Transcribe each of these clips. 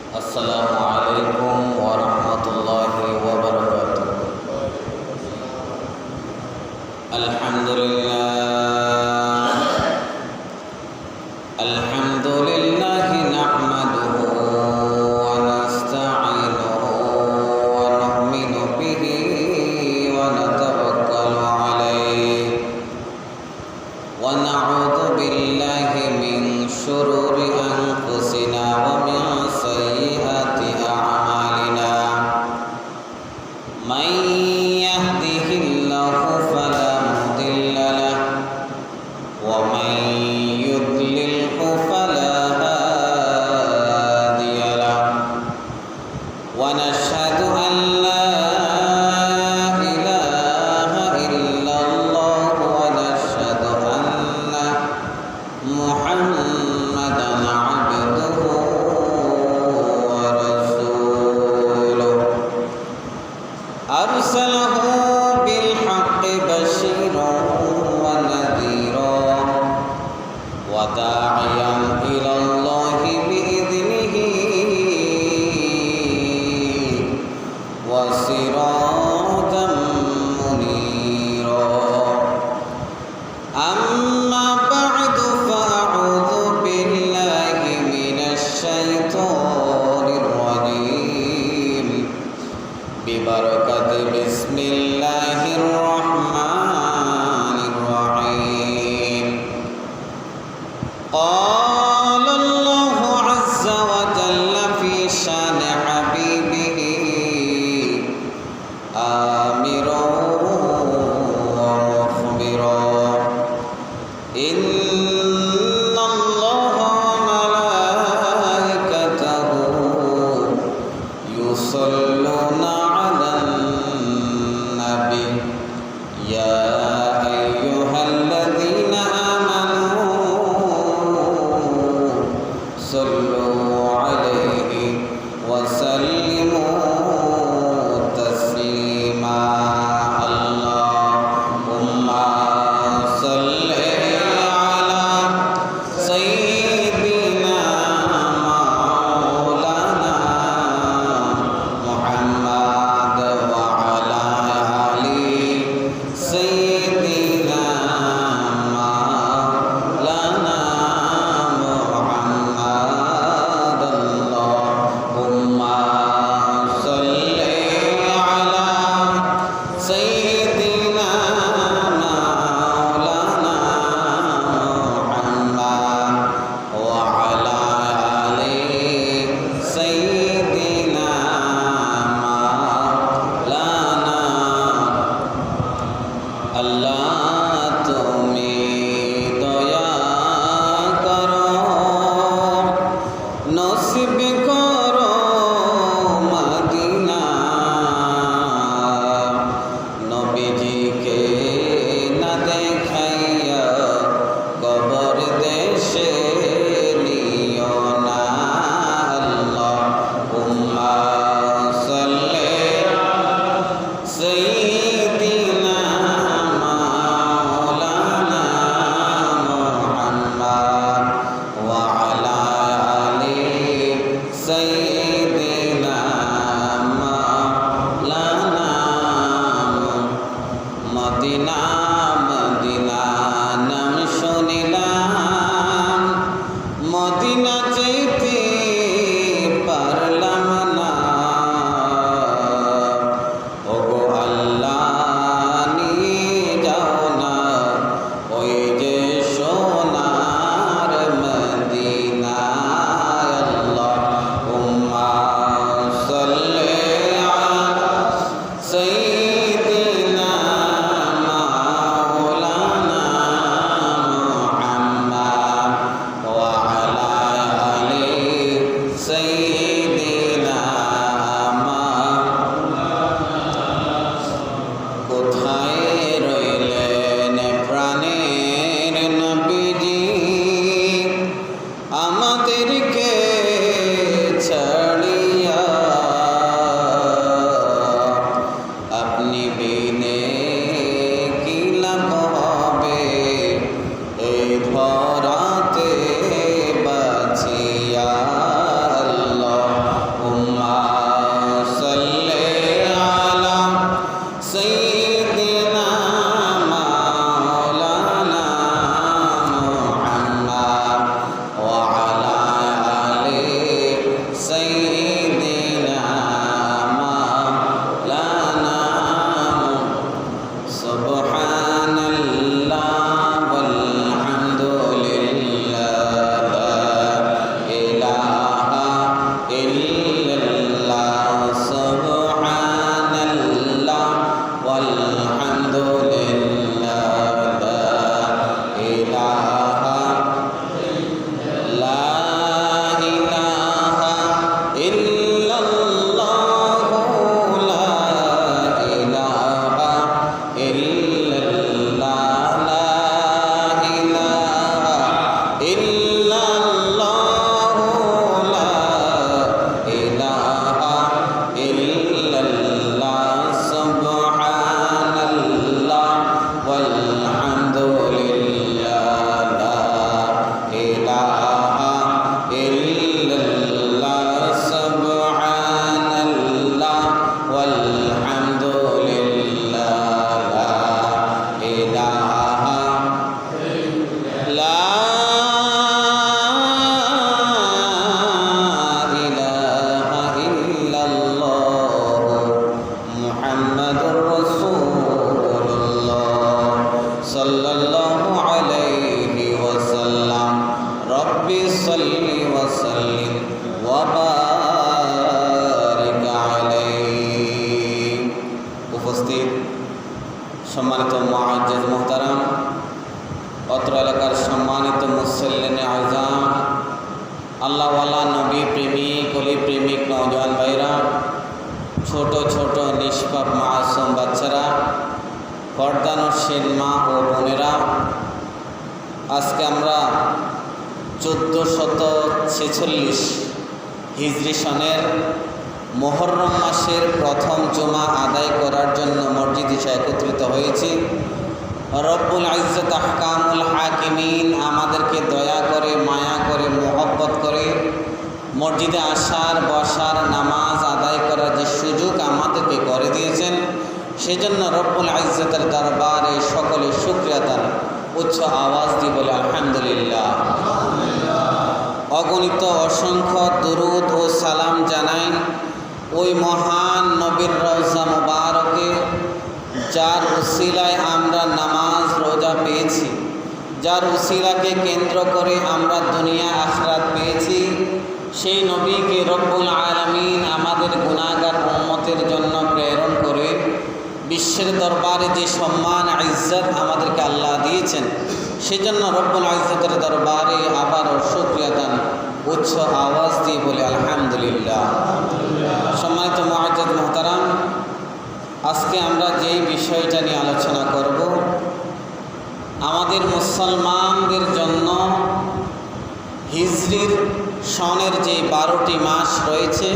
আসসালামু আলাইকুম ওয়া রাহমাতুল্লাহি ওয়া বারাকাতুহু। আলহামদুলিল্লাহি নাহমাদুহু ওয়া নাস্তাঈনুহু ওয়া নু'মিনু বিহি ওয়া নাতাওয়াক্কালু আলাইহি ওয়া না'উযু বিল্লাহি মিন শুরুরি আনফুসিনা ওয়া মিন sayyiati a'malina man yahdihillahu fala mudilla lahu wa man yudlilhu fala hadiya lahu wa nashhadu an la ilaha illallah wa nashhadu anna muhammadan abduhu أرسله بالحق بشيرا ونذيرا وداعيا إلى الله بإذنه وسراجا منيرا أما بعد فأعوذ بالله من الشيطان الرجيم ببركة بسم الله الرحمن الرحيم قال الله عز وجل في شان حبيبه آمرا ومخبرا إن الله وملائكته يصلون يا أيها الذين آمنوا صلوا عليه وسلموا تسليما اللهم صل على سيدنا مولانا محمد وعلى سيدنا مولانا محمد وبارك عليه উপস্থিত সম্মানিত মুআজ্জিজ মুহতারাম, অত্র এলাকার সম্মানিত মুসল্লিনে আযম, আল্লাহওয়ালা নবী প্রেমিক অলি প্রেমিক নওজোয়ান ভাইরা, ছোট ছোট নিষ্পাপ মাসুম বাচ্চারা, পর্দানশীল মা ও বোনেরা, আজকে আমরা 1446 হিজরি সনের মুহররম মাসের প্রথম জুমা আদায় করার জন্য মসজিদে একত্রিত হয়েছি। রব্বুল ইজ্জত আহকামুল হাকিমিন আমাদেরকে দয়া করে, মায়া করে, মোহব্বত করে মসজিদে আসার, বসার, নামাজ আদায় করার যে সুযোগ আমাদেরকে করে দিয়েছেন, সেজন্য রব্বুল ইজ্জতের দরবারে সকলে শুকরিয়া তার উচ্চ আওয়াজ দিয়ে বলে আলহামদুলিল্লাহ। অগণিত অসংখ্য দুরুদ ও সালাম জানাই ওই মহান নবীর রওজা মুবারকে, যার উসিলায় আমরা নামাজ রোজা পেয়েছি, যার উসিলাকে কেন্দ্র করে আমরা দুনিয়া আখিরাত পেয়েছি। সেই নবীকে রব্বুল আলামিন আমাদের গুনাহগার উম্মতের জন্য প্রেরণ করে বিশ্বের দরবারে যে সম্মান ইজ্জত আমাদেরকে আল্লাহ দিয়েছেন, সেজন্য রব্বুল ইজ্জতের দরবারে আবারও শুকরিয়া দান উচ্চ আওয়াজ দিয়ে বলে আলহামদুলিল্লাহ। সম্মানিত মুআজ্জিজ মুহতারাম, আজকে আমরা যেই বিষয়টা নিয়ে আলোচনা করব, আমাদের মুসলমানদের জন্য হিজরির সনের যে 12টি মাস রয়েছে,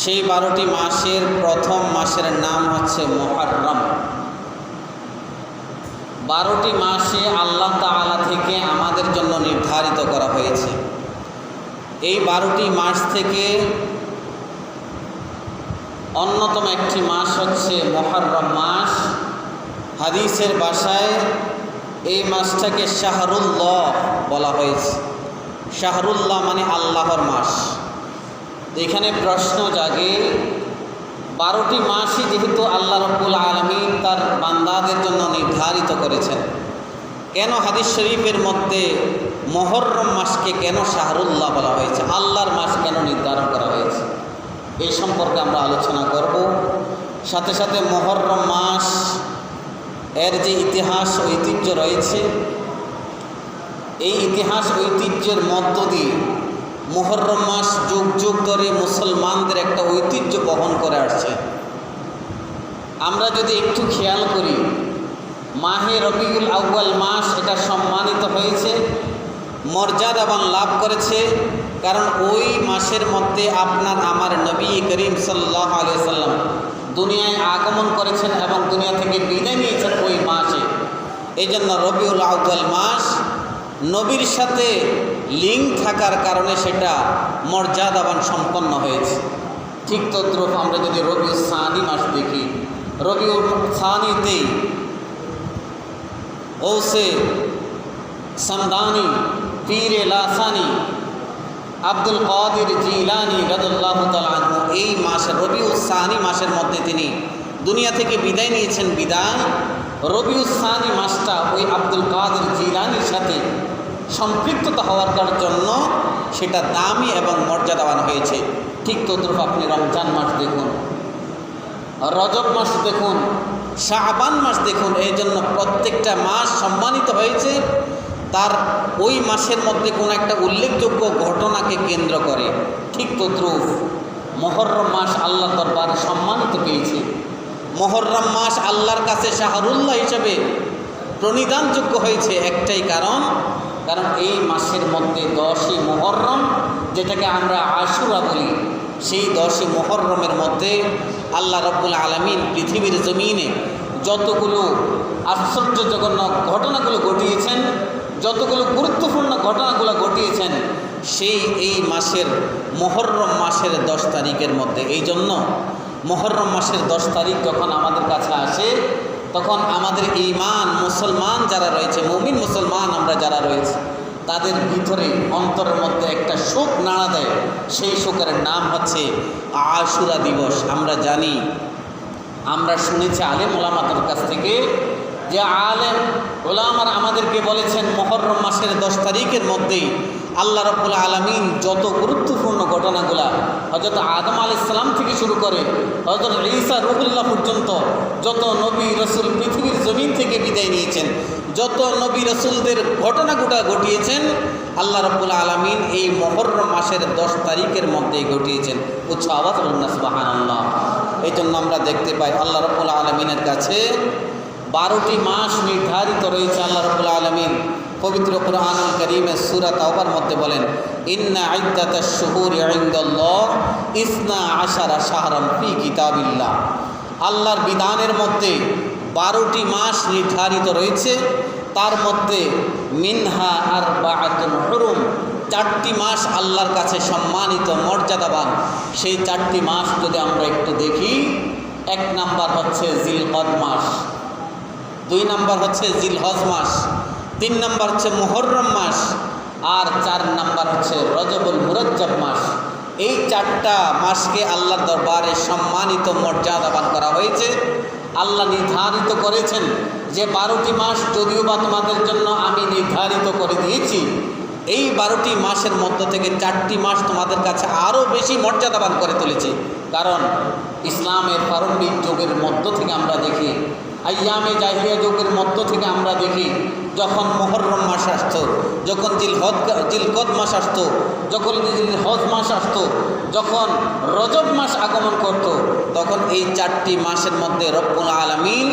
সেই 12টি মাসের প্রথম মাসের নাম হচ্ছে মুহররম। 12টি মাসে আল্লাহ তাআলা থেকে আমাদের জন্য নির্ধারিত করা হয়েছে। এই 12টি মাস থেকে অন্যতম একটি মাস হচ্ছে মুহররম মাস। হাদিসের ভাষায় এই মাসটাকে শাহরুল্লাহ বলা হয়েছে। শাহরুল্লাহ মানে আল্লাহর মাস। এখানে প্রশ্ন জাগে, 12টি মাসই যেহেতু আল্লাহ রাব্বুল আলামিন তার বান্দাদের জন্য নির্ধারিত করেছেন, কেন হাদিস শরীফের মধ্যে মুহররম মাসকে কেন শাহরুল্লাহ বলা হয়েছে, আল্লাহর মাস কেন নির্ধারণ করা হয়েছে, এই সম্পর্কে আমরা আলোচনা করব। সাথে সাথে মুহররম মাস এর যে ইতিহাস ঐতিহ্য রয়েছে, এই ইতিহাস ঐতিহ্যের মধ্য দিয়ে মুহররম মাস যুগ যুগ ধরে মুসলমানদের একটা ঐতিহ্য বহন করে আসছে। আমরা যদি একটু খেয়াল করি, মাহে রবিউল আউয়াল মাস এটা সম্মানিত হয়েছে, মর্যাদাবান লাভ করেছে, কারণ ওই মাসের মধ্যে আপনার আমার নবী করিম সাল্লাল্লাহু আলাইহি সাল্লাম দুনিয়ায় আগমন করেছেন এবং দুনিয়া থেকে বিদায় নিয়েছেন ওই মাসে। এই জন্য রবিউল আউয়াল মাস নবীর সাথে লিঙ্ক থাকার কারণে সেটা মর্যাদাবান সম্পন্ন হয়েছে। ঠিক তদ্রূপ আমরা যদি রবিউল সানি মাস দেখি, রবিউল সানিতেই ওসে সামদানি, পীরে লাসানি, আব্দুল কাদির জিলানি রাদিয়াল্লাহু তাআলা আনহু এই মাসে রবিউল সানি মাসের মধ্যে তিনি দুনিয়া থেকে বিদায় নিয়েছেন। বিদায় রবিউল সানি মাসটা ওই আব্দুল কাদির জিলানির সাথে সম্পৃক্ততা হওয়ার জন্য সেটা দামি এবং মর্যাদাবান হয়েছে। ঠিক তদ্রূপ আপনি রমজান মাস দেখুন, রজব মাস দেখুন, শাবান মাস দেখুন, এই জন্য প্রত্যেকটা মাস সম্মানিত হয়েছে তার ওই মাসের মধ্যে কোনো একটা উল্লেখযোগ্য ঘটনাকে কেন্দ্র করে। ঠিক তদ্রূপ মুহররম মাস আল্লাহর দরবারে সম্মানিত পেয়েছে। মুহররম মাস আল্লাহর কাছে শাহরুল্লাহ হিসেবে প্রণিধানযোগ্য হয়েছে একটাই কারণ এই মাসের মধ্যে 10ই মুহররম, যেটাকে আমরা আশুরা বলি, সেই 10ই মুহররমের মধ্যে আল্লাহ রাব্বুল আলামিন পৃথিবীর জমিনে যতগুলো আশ্চর্যজনক ঘটনাগুলো ঘটিয়েছেন, যতগুলো গুরুত্বপূর্ণ ঘটনাগুলো ঘটিয়েছেন, সেই এই মাসের মুহররম মাসের 10 তারিখের মধ্যে। এই জন্য মুহররম মাসের 10 তারিখ যখন আমাদের কাছে আসে, তখন আমাদের ঈমান মুসলমান যারা রয়েছে, মুমিন মুসলমান আমরা যারা রয়েছে, তাদের ভিতরে অন্তরের মধ্যে একটা শোক নাড়া দেয়। সেই শোকের নাম হচ্ছে আশুরা দিবস। আমরা জানি, আমরা শুনেছি আলেম ওলামাদের কাছ থেকে যে আলেম ওলামারা আমাদেরকে বলেছেন মুহররম মাসের 10 তারিখের মধ্যেই আল্লাহ রাব্বুল আলামিন যত গুরুত্বপূর্ণ ঘটনাগুলা হযরত আদম আলাইহিস সালাম থেকে শুরু করে হযরত ঈসা রূহুল্লাহ পর্যন্ত যত নবী রাসূল পৃথিবীর জমিন থেকে বিদায় নিয়েছেন, যত নবী রাসূলদের ঘটনাগুলো ঘটিয়েছেন আল্লাহ রাব্বুল আলামিন এই মুহররম মাসের 10 তারিখের মধ্যেই ঘটিয়েছেন। উচ্চ আওয়াজ বলুন না সুবহানাল্লাহ। এই জন্য আমরা দেখতে পাই আল্লাহ রাব্বুল আলামিনের কাছে 12টি মাস নির্ধারিত রয়েছে। আল্লাহ রাব্বুল আলামিন পবিত্র কুরআনুল কারীমের সূরা তাওবার মধ্যে বলেন, ইন্না ইদ্দাতাশ শুহুরি ইনদাল্লাহ 12 শাহরান ফি কিতাবিল্লাহ। আল্লাহর বিধানের মধ্যে 12টি মাস নির্ধারিত রয়েছে, তার মধ্যে মিনহা আরবাআতুন হুরুম, 4টি মাস আল্লাহর কাছে সম্মানিত মর্যাদাবান। সেই 4টি মাস যদি আমরা একটু দেখি, 1 নাম্বার হচ্ছে জিলকদ মাস, 2 নাম্বার হচ্ছে জিলহজ মাস, 3 নাম্বার হচ্ছে মুহররম মাস, আর 4 নাম্বার হচ্ছে রজবুল মুরজ্জব মাস। এই 4টা মাসকে আল্লাহর দরবারে সম্মানিত মর্যাদাবান করা হয়েছে। আল্লাহ নির্ধারিত করেছেন যে 12টি মাস যদিও বা তোমাদের জন্য আমি নির্ধারিত করে দিয়েছি, এই 12টি মাসের মধ্য থেকে 4টি মাস তোমাদের কাছে আরও বেশি মর্যাদাবান করে তুলেছি। কারণ ইসলামের প্রারম্ভিক যুগের মধ্য থেকে আমরা দেখি, আইয়ামে জাহিলিয়া যুগের মধ্য থেকে আমরা দেখি, যখন মুহররম মাস আসত, যখন জিলকদ মাস আসত, যখন জিলহজ মাস আসত, যখন রজব মাস আগমন করত, তখন এই 4টি মাসের মধ্যে রব্বুল আলামিন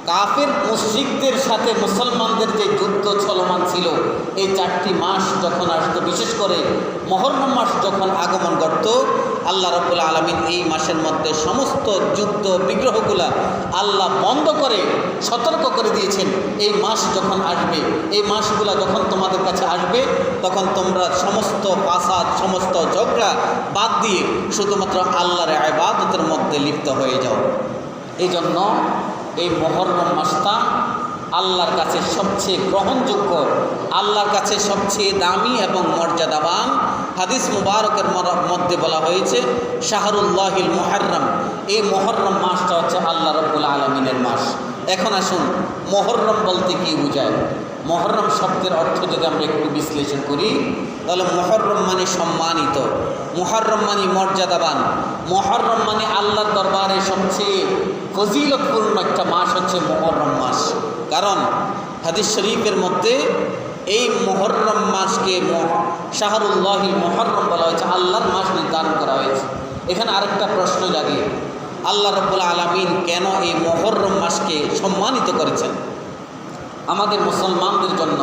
কাফের মুশরিকদের সাথে মুসলমানদের যে যুদ্ধ চলমান ছিল, এই 4টি মাস যখন আসতো, বিশেষ করে মুহররম মাস যখন আগমন করত, আল্লাহ রাব্বুল আলামিন এই মাসের মধ্যে সমস্ত যুদ্ধ বিগ্রহগুলা আল্লাহ বন্ধ করে সতর্ক করে দিয়েছেন, এই মাস যখন আসবে, এই মাসগুলা যখন তোমাদের কাছে আসবে, তখন তোমরা সমস্ত ফাসাদ, সমস্ত ঝগড়া বাদ দিয়ে শুধুমাত্র আল্লাহর ইবাদতের মধ্যে লিপ্ত হয়ে যাও। এই জন্য এই মুহররম মাসটা আল্লাহর কাছে সবচেয়ে গ্রহণযোগ্য, আল্লাহর কাছে সবচেয়ে দামি এবং মর্যাদাবান। হাদিস মুবারকের মধ্যে বলা হয়েছে শাহরুল্লাহিল মুহররম, এই মুহররম মাসটা হচ্ছে আল্লাহ রাব্বুল আলামিনের মাস। এখন আসুন মুহররম বলতে কী বোঝায়। মুহররম শব্দের অর্থ যদি আমরা একটু বিশ্লেষণ করি, তাহলে মুহররম মানে সম্মানিত, মুহররম মানে মর্যাদাবান, মুহররম মানে আল্লাহর দরবারে সবচেয়ে ফজিলতপূর্ণ একটা মাস হচ্ছে মুহররম মাস। কারণ হাদিস শরীফের মধ্যে এই মুহররম মাসকে শাহরুল্লাহিল মুহররম বলা হয়েছে, আল্লাহর মাস নির্ধারণ করা হয়েছে। এখানে আরেকটা প্রশ্ন জাগে, আল্লাহ রাব্বুল আলামিন কেন এই মুহররম মাসকে সম্মানিত করেছেন? আমাদের মুসলমানদের জন্য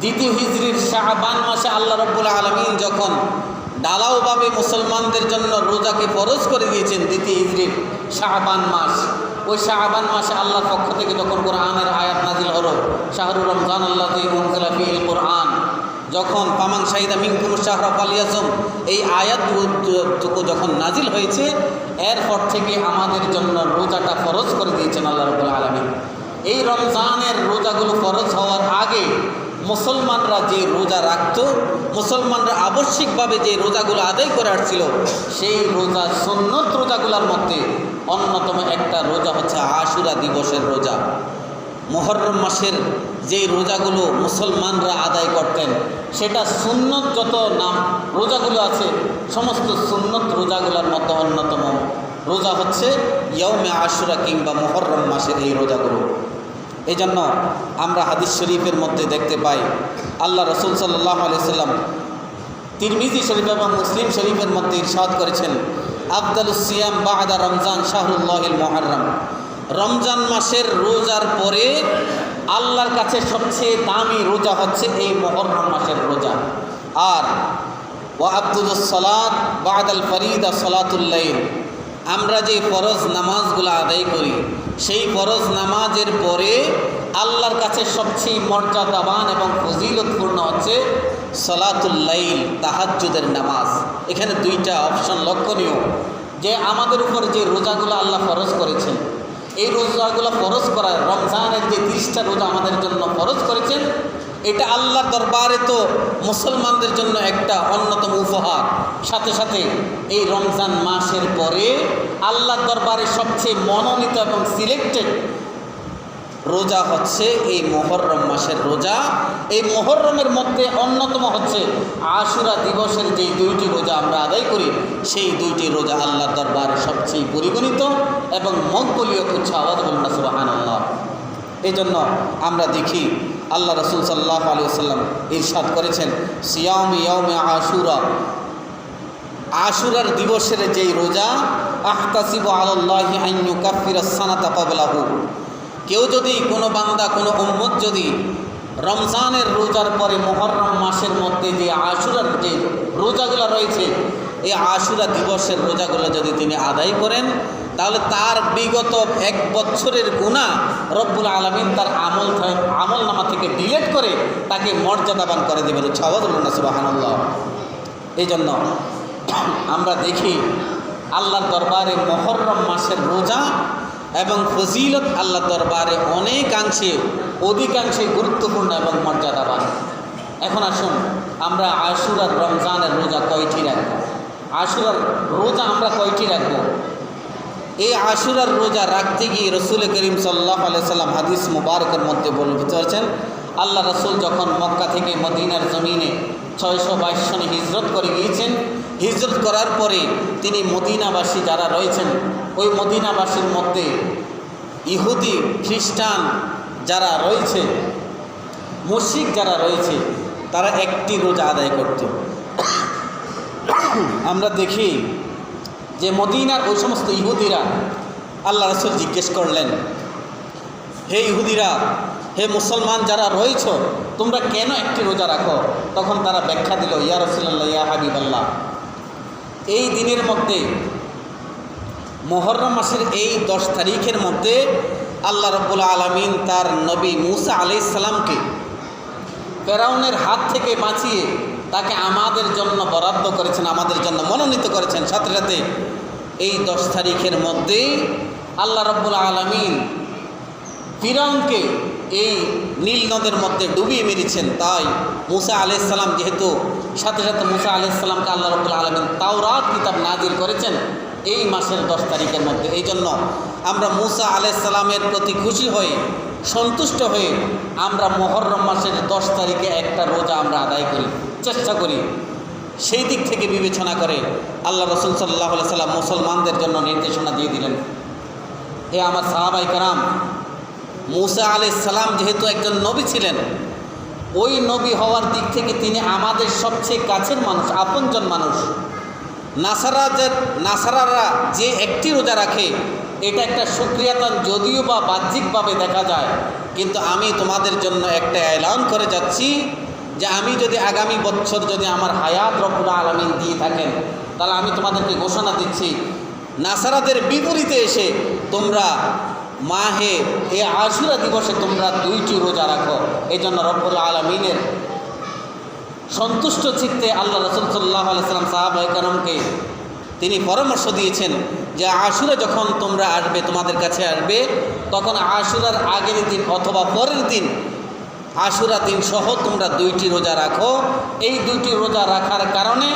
2য় হিজরির শাবান মাসে আল্লাহ রাব্বুল আলামিন যখন ঢালাওভাবে মুসলমানদের জন্য রোজাকে ফরজ করে দিয়েছেন, 2য় হিজরির শাবান মাস, ওই শাবান মাসে আল্লাহর পক্ষ থেকে যখন কোরআনের আয়াত নাজিল হলো, শাহরুর রমজান আল্লাযী উনজিলা ফীহিল কোরআন, যখন ফামান শাহিদা মিনকুমুশ শাহরা ফালইয়াসুম, এই আয়াতটুকু যখন নাজিল হয়েছে, এরপর থেকে আমাদের জন্য রোজাটা ফরজ করে দিয়েছেন আল্লাহ রাব্বুল আলামিন। এই রমজানের রোজাগুলো ফরজ হওয়ার আগে মুসলমানরা যে রোজা রাখত, মুসলমানরা আবশ্যিকভাবে যে রোজাগুলো আদায় করে আসছিল, সেই রোজা সুন্নত রোজাগুলোর মধ্যে অন্যতম একটা রোজা হচ্ছে আশুরা দিবসের রোজা। মুহররম মাসের যে রোজাগুলো মুসলমানরা আদায় করতেন, সেটা সুন্নত যত নাম রোজাগুলো আছে, সমস্ত সুন্নত রোজাগুলোর মধ্যে অন্যতম রোজা হচ্ছে ইয়ৌমে আশুরা কিংবা মুহররম মাসের এই রোজাগুলো। এই জন্য আমরা হাদিস শরীফের মধ্যে দেখতে পাই আল্লাহ রসুল সাল্লাল্লাহু আলাইহি সাল্লাম তিরমিজি শরীফ এবং মুসলিম শরীফের মধ্যে ইরশাদ করেছেন, আফদালুস সিয়াম বা'দা রমজান শাহরুল্লাহিল মুহররম, রমজান মাসের রোজার পরে আল্লাহর কাছে সবচেয়ে দামি রোজা হচ্ছে এই মুহররম মাসের রোজা। আর ওয়া আফদালুস সালাত বা'দাল ফরিদা সালাতুল লাইল, আমরা যে ফরজ নামাজগুলো আদায় করি, সেই ফরজ নামাজের পরে আল্লাহর কাছে সবচেয়ে মর্যাদাবান এবং ফজিলতপূর্ণ হচ্ছে সালাতুল লাইল, তাহাজ্জুদের নামাজ। এখানে 2টা অপশন লক্ষণীয়, যে আমাদের উপর যে রোজাগুলো আল্লাহ ফরজ করেছেন, এই রোজাগুলো ফরজ করার রমজানের যে 30টা রোজা আমাদের জন্য ফরজ করেছেন, এটা আল্লাহর দরবারে তো মুসলমানদের জন্য একটা অন্যতম উপহার। সাথে সাথে এই রমজান মাসের পরে আল্লাহর দরবারে সবচেয়ে মনোনীত এবং সিলেক্টেড রোজা হচ্ছে এই মুহররম মাসের রোজা। এই মুহররমের মধ্যে অন্যতম হচ্ছে আশুরা দিবসের যেই দুইটি রোজা আমরা আদায় করি, সেই দুইটি রোজা আল্লাহর দরবারে সবচেয়ে পরিগণিত এবং মকবুলীয় উচ্চ আওয়াজ বলুন সুবহানাল্লাহ। এই জন্য আমরা দেখি আল্লাহ রাসূল সাল্লাল্লাহু আলাইহি ওয়াসাল্লাম ইরশাদ করেছেন, সিয়াম ইয়াউমে আশুরা, আশুরার দিবসের যেই রোজা, আহতাসিবু আলাল্লাহি আন ইউকাফিরাস সানাতা ক্বাবলাহু, কেউ যদি কোনো বান্দা কোনো উম্মত যদি রমজানের রোজার পরে মুহররম মাসের মধ্যে যে আশুরার যে রোজাগুলো রয়েছে, এই আশুরা দিবসের রোজাগুলো যদি তিনি আদায় করেন, তাহলে তার বিগত 1 বছরের গুনাহ রব্বুল আলামিন তার আমল নামা থেকে ডিলিট করে তাকে মর্যাদাবান করে দেবেন। সুবহানাল্লাহ। এই জন্য আমরা দেখি আল্লাহর দরবারে মুহররম মাসের রোজা এবং ফজিলত আল্লাহর দরবারে অধিকাংশে গুরুত্বপূর্ণ এবং মর্যাদাবান। এখন আসুন আমরা আশুরার রমজানের রোজা কয়টি রাখব? আশুরার রোজা আমরা কয়টি রাখব? এই আশুরার রোজা রাখতে গিয়ে রসুল করিম সাল্লাল্লাহু আলাইহি সাল্লাম হাদিস মুবারকের মধ্যে বলেছেন, আল্লাহ রসুল যখন মক্কা থেকে মদিনার জমিনে 622 সনে হিজরত করে গিয়েছেন, হিজরত করার পরে তিনি মদিনাবাসী যারা রয়েছেন, ওই মদিনাবাসীর মধ্যে ইহুদি খ্রিস্টান যারা রয়েছে, মুশরিক যারা রয়েছে, তারা একটি রোজা আদায় করত। আমরা দেখি যে মদিনার ওই সমস্ত ইহুদিরা আল্লাহ রাসূল জিজ্ঞেস করলেন, হে ইহুদিরা, হে মুসলমান যারা রয়েছ, তোমরা কেন একটি রোজা রাখো? তখন তারা ব্যাখ্যা দিল, ইয়া রাসূলুল্লাহ, ইয়া হাবিবাল্লাহ, এই দিনের মধ্যে মুহররম মাসের এই 10 তারিখের মধ্যে আল্লাহ রাব্বুল আলামিন তার নবী মূসা আলাইহিস সালামকে ফেরাউনের হাত থেকে বাঁচিয়ে তাকে আমাদের জন্য বরাদ্দ করেছেন, আমাদের জন্য মনোনীত করেছেন। সাথে সাথে এই 10 তারিখের মধ্যেই আল্লাহ রাব্বুল আলামিন ফিরআউনকে এই নীল নদের মধ্যে ডুবিয়ে মেরেছেন। তাই মূসা আলাইহিস সালাম যেহেতু সাথে সাথে মূসা আলাইহিস সালামকে আল্লাহ রাব্বুল আলামিন তাওরাত কিতাব নাজিল করেছেন এই মাসের 10 তারিখের মধ্যে। এই জন্য আমরা মূসা আলাইহিস সালামের প্রতি খুশি হয়ে সন্তুষ্ট হয়ে আমরা মুহররম মাসের 10 তারিখে একটা রোজা আমরা আদায় করি, চেষ্টা করি। সেই দিক থেকে বিবেচনা করে আল্লাহ রাসূল সাল্লাল্লাহু আলাইহি সাল্লাম মুসলমানদের জন্য নির্দেশনা দিয়ে দিলেন, হে আমার সাহাবায়ে কেরাম, মূসা আলাইহিস সালাম যেহেতু একজন নবী ছিলেন, ওই নবী হওয়ার দিক থেকে তিনি আমাদের সবচেয়ে কাছের মানুষ, আপনজন মানুষ। নাসারারা যে একটি রোজা রাখে, এটা একটা শুকরিয়াতান যদিও বা বাহ্যিকভাবে দেখা যায়, কিন্তু আমি তোমাদের জন্য একটা এলান করে যাচ্ছি যে আমি যদি আগামী বছর যদি আমার হায়াত রব্বুল আলামিন দিয়ে থাকেন, তাহলে আমি তোমাদেরকে ঘোষণা দিচ্ছি, নাসারাদের বিপরীতে এসে তোমরা মাহে এই আশুরা দিবসে তোমরা 2টি রোজা রাখো। এই জন্য রব্বুল আলামিনের সন্তুষ্ট চিত্তে আল্লাহ রাসূল সাল্লাল্লাহু আলাইহি সাল্লাম সাহাবায়ে কেরামকে তিনি পরামর্শ দিয়েছেন যে আশুরা যখন তোমরা আসবে, তোমাদের কাছে আসবে, তখন আশুরার আগের দিন অথবা পরের দিন আশুরা দিন সহ তোমরা 2টি রোজা রাখো। এই 2টি রোজা রাখার কারণে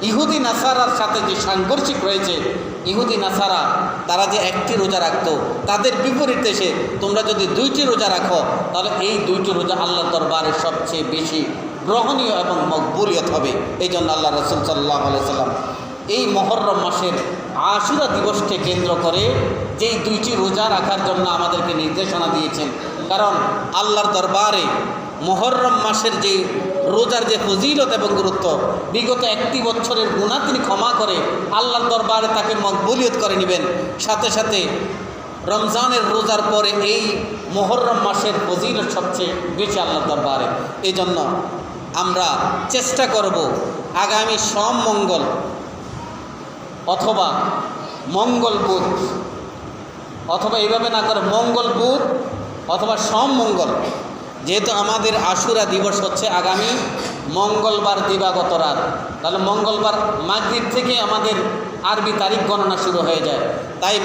ইহুদি নাসারার সাথে যে সাংঘর্ষিক রয়েছে, ইহুদি নাসারা তারা যে একটি রোজা রাখতো, তাদের বিপরীতে এসে তোমরা যদি 2টি রোজা রাখো, তাহলে এই 2টি রোজা আল্লাহর দরবারে সবচেয়ে বেশি গ্রহণীয় এবং মকবুলিয়ত হবে। এই জন্য আল্লাহ রাসূল সাল্লাল্লাহু আলাইহি সাল্লাম এই মুহররম মাসের আশুরা দিবসকে কেন্দ্র করে যেই 2টি রোজা রাখার জন্য আমাদেরকে নির্দেশনা দিয়েছেন। কারণ আল্লাহর দরবারে মুহররম মাসের যে রোজার যে ফজিলত এবং গুরুত্ব, বিগত 1 বছরের গুনাহ তিনি ক্ষমা করে আল্লাহর দরবারে তাকে মকবুলিয়ত করে নেবেন। সাথে সাথে রমজানের রোজার পরে এই মুহররম মাসের ফজিলত সবচেয়ে বেশি আল্লাহর দরবারে। এই জন্য আমরা চেষ্টা করব আগামী সোম মঙ্গল অথবা মঙ্গল বুধ, অথবা এইভাবে না করে মঙ্গল বুধ অথবা সোম মঙ্গল, যেহেতু আমাদের আশুরা দিবস হচ্ছে আগামী মঙ্গলবার দিবাগত রাত, তাহলে মঙ্গলবার মাগরিব থেকে আমাদের আরবি তারিখ গণনা শুরু হয়ে যায়। তাই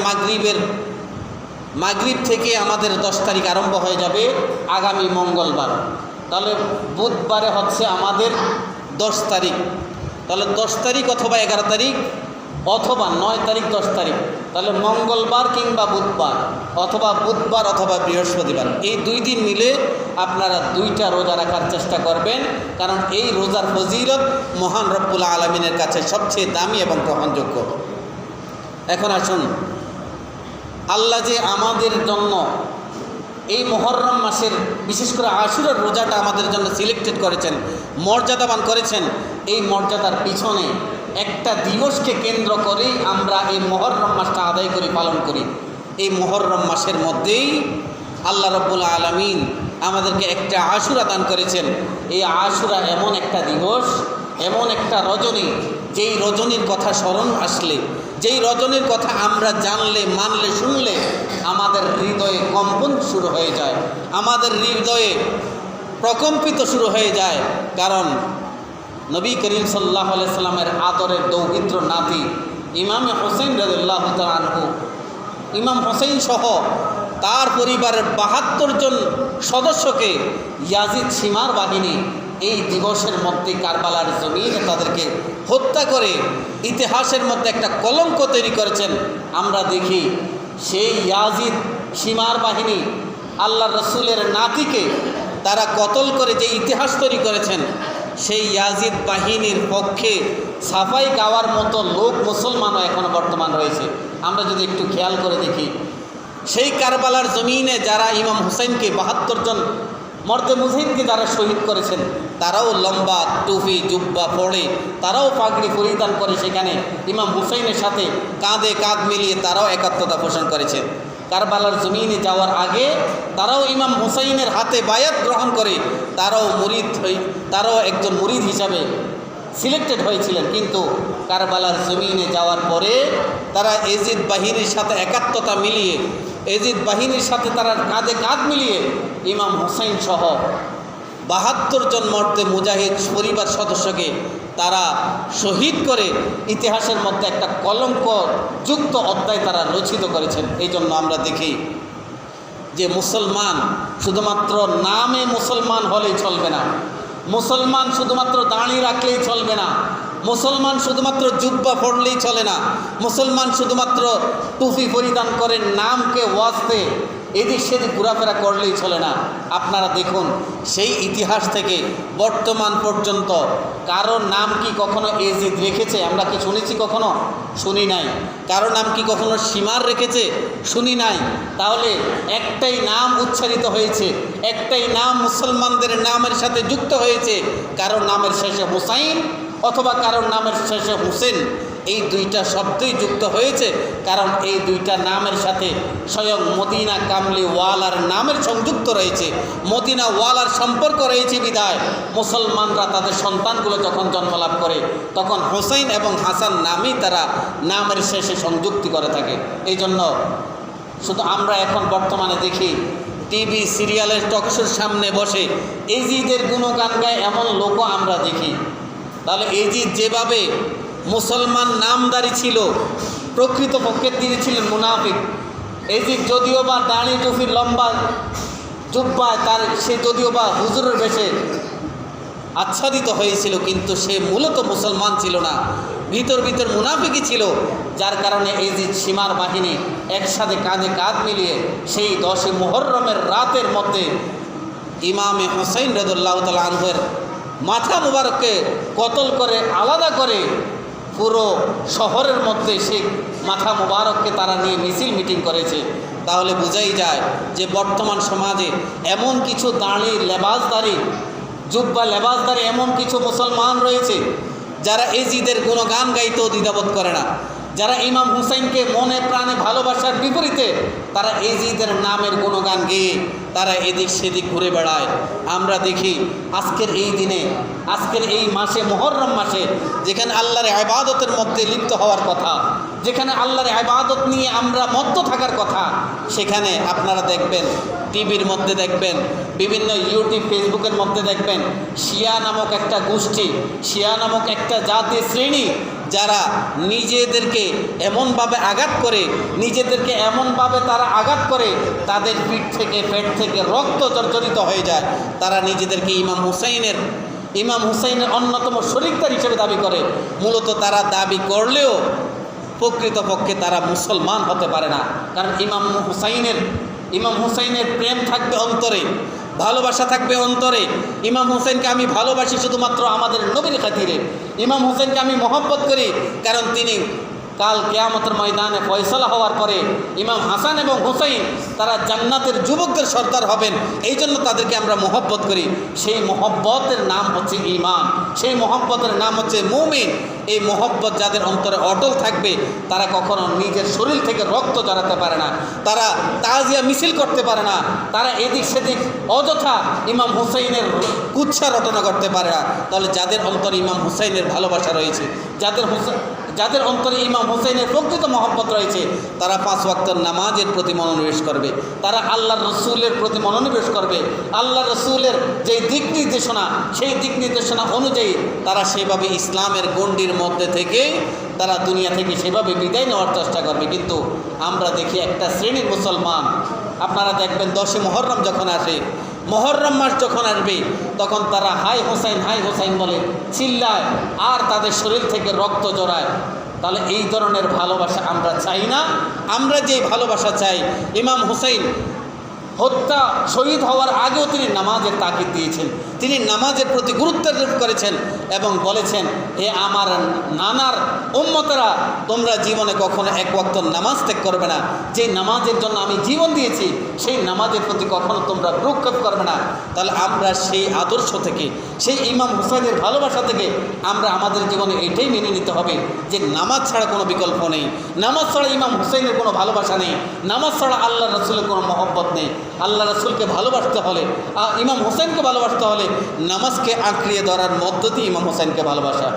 মাগরিব থেকে আমাদের 10 তারিখ আরম্ভ হয়ে যাবে আগামী মঙ্গলবার। তাহলে বুধবারে হচ্ছে আমাদের 10 তারিখ, তাহলে 10 তারিখ অথবা 11 তারিখ অথবা 9 তারিখ 10 তারিখ, তাহলে মঙ্গলবার কিংবা বুধবার, অথবা বুধবার অথবা বৃহস্পতিবার, এই 2 দিন মিলে আপনারা 2টা রোজা রাখার চেষ্টা করবেন। কারণ এই রোজার ফজিলত মহান রব্বুল আলামিনের কাছে সবচেয়ে দামি এবং গ্রহণযোগ্য। এখন আসুন, আল্লাহ যে আমাদের জন্য এই মুহররম মাসের বিশেষ করে আশুরার রোজাটা আমাদের জন্য সিলেক্টেড করেছেন, মর্যাদাবান করেছেন, এই মর্যাদার পিছনে একটা দিবসকে কেন্দ্র করেই আমরা এই মুহররম মাসটা আদায় করি, পালন করি। এই মুহররম মাসের মধ্যেই আল্লাহ রাব্বুল আলামিন আমাদেরকে একটা আশুরা দান করেছেন। এই আশুরা এমন একটা দিবস, এমন একটা রজনী, যেই রজনীর কথা স্মরণ আসলে, যেই রজনীর কথা আমরা জানলে, মানলে, শুনলে আমাদের হৃদয়ে কম্পন শুরু হয়ে যায়, আমাদের হৃদয়ে প্রকম্পিত শুরু হয়ে যায়। কারণ নবী করিম সাল্লাল্লাহু আলাইহি সাল্লামের আদরের দৌহিত্র নাতি ইমাম হোসেন রাদিয়াল্লাহু তাআলা আনহু, ইমাম হোসেন সহ তার পরিবারের 72 জন সদস্যকে ইয়াজিদ সীমার বাহিনী এই দিবসের মধ্যে কারবালার জমিনে তাদেরকে হত্যা করে ইতিহাসের মধ্যে একটা কলঙ্ক তৈরি করেছেন। আমরা দেখি সেই ইয়াজিদ সীমার বাহিনী আল্লাহ রসুলের নাতিকে তারা কতল করে যে ইতিহাস তৈরি করেছেন, সেই ইয়াজিদ বাহিনীর পক্ষে সাফাই গাওয়ার মতো লোক মুসলমানও এখনও বর্তমান রয়েছে। আমরা যদি একটু খেয়াল করে দেখি, সেই কারবালার জমিনে যারা ইমাম হুসাইনকে 72 জন মর্দে মুজাহিদকে যারা শহীদ করেছেন, তারাও লম্বা টুপি জুব্বা পরে, তারাও পাগড়ি পরিধান করে সেখানে ইমাম হুসাইনের সাথে কাঁধে কাঁধ মিলিয়ে তারাও একাত্মতা পোষণ করেছে। কারবালার জমিনে যাওয়ার আগে তারাও ইমাম হুসাইনের হাতে বায়াত গ্রহণ করে তারাও একজন মুরিদ হিসাবে সিলেক্টেড হয়েছিলেন। কিন্তু কারবালার জমিনে যাওয়ার পরে তারা এজিদ বাহিনীর সাথে একাত্মতা মিলিয়ে, এজিদ বাহিনীর সাথে তারা কাঁধে কাঁধ মিলিয়ে ইমাম হুসাইন সহ 72 জন মর্দে মুজাহিদ পরিবার সদস্যকে তারা শহীদ করে ইতিহাসের মধ্যে একটা কলঙ্ক যুক্ত অধ্যায় তারা রচিত করেছেন। এই জন্য আমরা দেখি যে মুসলমান শুধুমাত্র নামে মুসলমান হলেই চলবে না, মুসলমান শুধুমাত্র দাড়ি রাখলেই চলবে না, মুসলমান শুধুমাত্র জুব্বা পড়লেই চলে না, মুসলমান শুধুমাত্র টুপি পরিধান করে নামকে ওয়াজতে এদিক সেদিক ঘোরাফেরা করলেই চলে না। আপনারা দেখুন, সেই ইতিহাস থেকে বর্তমান পর্যন্ত কারোর নাম কি কখনো এজিদ রেখেছে? আমরা কি শুনেছি কখনো? শুনি নাই। কারোর নাম কি কখনো সীমার রেখেছে? শুনি নাই। তাহলে একটাই নাম উচ্চারিত হয়েছে, একটাই নাম মুসলমানদের নামের সাথে যুক্ত হয়েছে, কারোর নামের শেষে হুসাইন অথবা কারোর নামের শেষে হুসেন। এই 2টা শব্দই যুক্ত হয়েছে কারণ এই 2টা নামের সাথে স্বয়ং মদিনা কামলি ওয়ালার নামের সংযুক্ত রয়েছে, মদিনা ওয়ালার সম্পর্ক রয়েছে। বিদায় মুসলমানরা তাদের সন্তানগুলো যখন জন্মলাভ করে তখন হোসেন এবং হাসান নামেই তারা নামের শেষে সংযুক্তি করে থাকে। এই জন্য শুধু আমরা এখন বর্তমানে দেখি টিভি সিরিয়ালের টকশোর সামনে বসে এজিদের গুণগান গায় এমন লোকও আমরা দেখি। তাহলে এজিদ যেভাবে মুসলমান নামদারি ছিল, প্রকৃতপক্ষে তিনি ছিলেন মুনাফিক। এজিদ যদিও বা দাড়ি টুপির লম্বা জুব্বায় সে যদিও বা হুজুরের বেশে আচ্ছাদিত হয়েছিল, কিন্তু সে মূলত মুসলমান ছিল না, ভিতর ভিতর মুনাফিকই ছিল। যার কারণে এজিদ সীমার বাহিনী একসাথে কাঁধে কাঁধ মিলিয়ে সেই 10 মুহররমের রাতের মধ্যে ইমামে হুসাইন রাদিয়াল্লাহু তাআলা আনহুর মাথা মুবারককে কতল করে আলাদা করে পুরো শহরের মধ্যে সেই মাথা মুবারককে তারা নিয়ে মিছিল মিটিং করেছে। তাহলে বোঝাই যায় যে বর্তমান সমাজে এমন কিছু দাঁড়ি লেবাসদারি, জুব্বা লেবাসদারি এমন কিছু মুসলমান রয়েছে যারা এজিদের গুণগান গাইতেও দ্বিধাবোধ করে না, যারা ইমাম হুসাইনকে মনে প্রাণে ভালোবাসার বিপরীতে তারা এজিদের নামের গুণগান গেয়ে তারা এদিক সেদিক ঘুরে বেড়ায়। আমরা দেখি আজকের এই দিনে, আজকের এই মাসে, মুহররম মাসে, যেখানে আল্লাহর ইবাদতের মধ্যে লিপ্ত হওয়ার কথা, যেখানে আল্লাহর ইবাদত নিয়ে আমরা মত্ত থাকার কথা, সেখানে আপনারা দেখবেন টিভির মধ্যে দেখবেন, বিভিন্ন ইউটিউব ফেসবুকের মধ্যে দেখবেন শিয়া নামক একটা গোষ্ঠী, শিয়া নামক একটা জাতি শ্রেণী যারা নিজেদেরকে এমনভাবে আঘাত করে, নিজেদেরকে এমনভাবে তারা আঘাত করে তাদের পিঠ থেকে পেট থেকে রক্ত জর্জরিত হয়ে যায়। তারা নিজেদেরকে ইমাম হুসাইনের অন্যতম শরিকদার হিসেবে দাবি করে। মূলত তারা দাবি করলেও প্রকৃতপক্ষে তারা মুসলমান হতে পারে না। কারণ ইমাম হুসাইনের প্রেম থাকবে অন্তরে, ভালোবাসা থাকবে অন্তরে। ইমাম হুসাইনকে আমি ভালোবাসি শুধুমাত্র আমাদের নবীর খাতিরে। ইমাম হুসাইনকে আমি মহব্বত করি কারণ তিনি কাল কিয়ামতের ময়দানে ফয়সালা হওয়ার পরে ইমাম হাসান এবং হুসাইন তারা জান্নাতের যুবকদের সর্দার হবেন, এই জন্য তাদেরকে আমরা মহব্বত করি। সেই মহব্বতের নাম হচ্ছে ঈমান, সেই মহব্বতের নাম হচ্ছে মুমিন। এই মহব্বত যাদের অন্তরে অটল থাকবে তারা কখনো নিজের শরীর থেকে রক্ত জড়াতে পারে না, তারা তাজিয়া মিছিল করতে পারে না, তারা এদিক সেদিক অযথা ইমাম হুসাইনের কুচ্ছা রটনা করতে পারে না। তাহলে যাদের অন্তরে ইমাম হুসাইনের ভালোবাসা রয়েছে, যাদের অন্তরে ইমাম হুসাইনের প্রকৃত মহব্বত রয়েছে, তারা 5 ওয়াক্তের নামাজের প্রতি মনোনিবেশ করবে, তারা আল্লাহর রসুলের প্রতি মনোনিবেশ করবে। আল্লাহ রসুলের যে দিক নির্দেশনা, সেই দিক নির্দেশনা অনুযায়ী তারা সেভাবে ইসলামের গণ্ডির মধ্যে থেকে তারা দুনিয়া থেকে সেভাবে বিদায় নেওয়ার চেষ্টা করবে। কিন্তু আমরা দেখি একটা শ্রেণীর মুসলমান, আপনারা দেখবেন 10 মুহররম যখন আসে, মুহররম মাস যখন আসবে তখন তারা হাই হোসাইন বলে, চিল্লায়, আর তাদের শরীর থেকে রক্ত জড়ায়। তাহলে এই ধরনের ভালোবাসা আমরা চাই না। আমরা যে ভালোবাসা চাই, ইমাম হুসাইন হত্যা শহীদ হওয়ার আগেও তিনি নামাজের তাকিদ দিয়েছেন, তিনি নামাজের প্রতি গুরুত্ব আরোপ করেছেন এবং বলেছেন, হে আমার নানার উম্মতেরা, তোমরা জীবনে কখনো 1 ওয়াক্ত নামাজ ত্যাগ করবে না। যে নামাজের জন্য আমি জীবন দিয়েছি সেই নামাজের প্রতি কখনো তোমরা ভ্রুক্ষেপ করবে না। তাহলে আমরা সেই আদর্শ থেকে, সেই ইমাম হুসাইনের ভালোবাসা থেকে আমরা আমাদের জীবনে এটাই মেনে নিতে হবে যে নামাজ ছাড়া কোনো বিকল্প নেই, নামাজ ছাড়া ইমাম হুসাইনের কোনো ভালোবাসা নেই, নামাজ ছাড়া আল্লাহ রসুলের কোনো মহব্বত নেই। আল্লাহ রসুলকে ভালোবাসতে হলে, ইমাম হুসাইনকে ভালোবাসতে হলে নামাজকে আঁকড়িয়ে ধরার মধ্য দিয়ে ইমাম হুসাইনকে ভালোবাসা।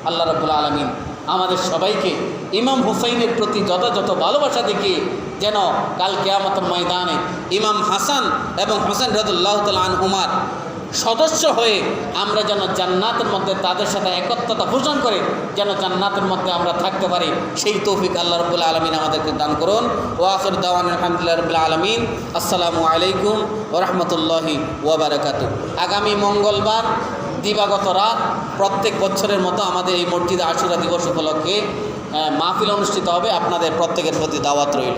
আল্লাহ রাব্বুল আলামিন আমাদের সবাইকে ইমাম হুসাইনের প্রতি যথাযথ ভালোবাসা দেখিয়ে যেন কাল কিয়ামতের ময়দানে ইমাম হাসান এবং হুসাইন রাদিয়াল্লাহু তাআলা আনহুমার সদস্য হয়ে আমরা যেন জান্নাতের মধ্যে তাদের সাথে একত্রতা পোষণ করে যেন জান্নাতের মধ্যে আমরা থাকতে পারি, সেই তৌফিক আল্লাহ রাব্বুল আলামিন আমাদেরকে দান করুন। ওয়া আখিরু দাওয়ানা আলহামদুলিল্লাহি রাব্বিল আলামিন। আসসালামু আলাইকুম ওয়া রাহমাতুল্লাহি ওয়া বারাকাতুহু। আগামী মঙ্গলবার দিবাগত রাত প্রত্যেক বছরের মতো আমাদের এই মসজিদে আশুরা দিবস উপলক্ষে মাহফিল অনুষ্ঠিত হবে। আপনাদের প্রত্যেকের প্রতি দাওয়াত রইল।